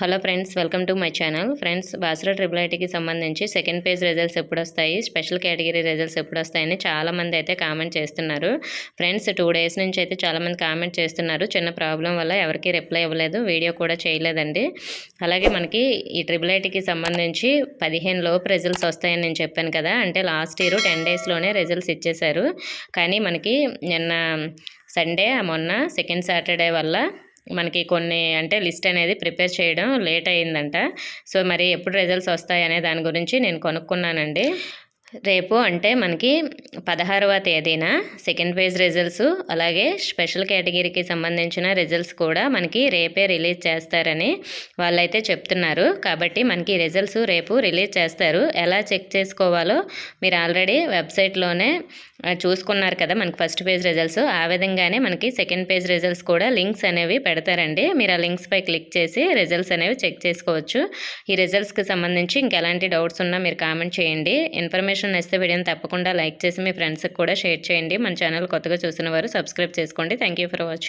Hello friends, welcome to my channel. Friends, bachelor triple ఐటీకి సంబంధించి second page results ఎప్పుడు వస్తాయి, స్పెషల్ కేటగిరీ రిజల్ట్స్ ఎప్పుడు వస్తాయని చాలామంది అయితే కామెంట్ చేస్తున్నారు. ఫ్రెండ్స్, 2 డేస్ నుంచి అయితే చాలామంది కామెంట్ చేస్తున్నారు. చిన్న ప్రాబ్లం వల్ల ఎవరికి రిప్లై ఇవ్వలేదు, వీడియో కూడా చేయలేదండి. అలాగే మనకి ఈ ట్రిపుల్ ఐటీకి సంబంధించి 15 లోపు రిజల్ట్స్ వస్తాయని నేను చెప్పాను కదా. అంటే లాస్ట్ ఇయర్ 10 డేస్లోనే రిజల్ట్స్ ఇచ్చేశారు. కానీ మనకి నిన్న సండే, మొన్న సెకండ్ సాటర్డే వల్ల మనకి కొన్ని అంటే లిస్ట్ అనేది ప్రిపేర్ చేయడం లేట్ అయిందంట. సో మరి ఎప్పుడు రిజల్ట్స్ వస్తాయనే దాని గురించి నేను కనుక్కున్నానండి. రేపు అంటే మనకి 16వ తేదీన సెకండ్ పేజ్ రిజల్ట్స్, అలాగే స్పెషల్ కేటగిరీకి సంబంధించిన రిజల్ట్స్ కూడా మనకి రేపే రిలీజ్ చేస్తారని వాళ్ళైతే చెప్తున్నారు. కాబట్టి మనకి రిజల్ట్స్ రేపు రిలీజ్ చేస్తారు. ఎలా చెక్ చేసుకోవాలో మీరు ఆల్రెడీ వెబ్సైట్లోనే చూసుకున్నారు కదా, మనకి ఫస్ట్ పేజ్ రిజల్ట్స్. ఆ విధంగానే మనకి సెకండ్ పేజ్ రిజల్ట్స్ కూడా లింక్స్ అనేవి పెడతారండి. మీరు ఆ లింక్స్పై క్లిక్ చేసి రిజల్ట్స్ అనేవి చెక్ చేసుకోవచ్చు. ఈ రిజల్ట్స్కి సంబంధించి ఇంకెలాంటి డౌట్స్ ఉన్నా మీరు కామెంట్ చేయండి. ఇన్ఫర్మేషన్ నచ్చితే వీడియోని తప్పకుండా లైక్ చేసి మీ ఫ్రెండ్స్కి కూడా షేర్ చేయండి. మన ఛానల్ కొత్తగా చూసిన వారు సబ్స్క్రైబ్ చేసుకోండి. Thank you for watching.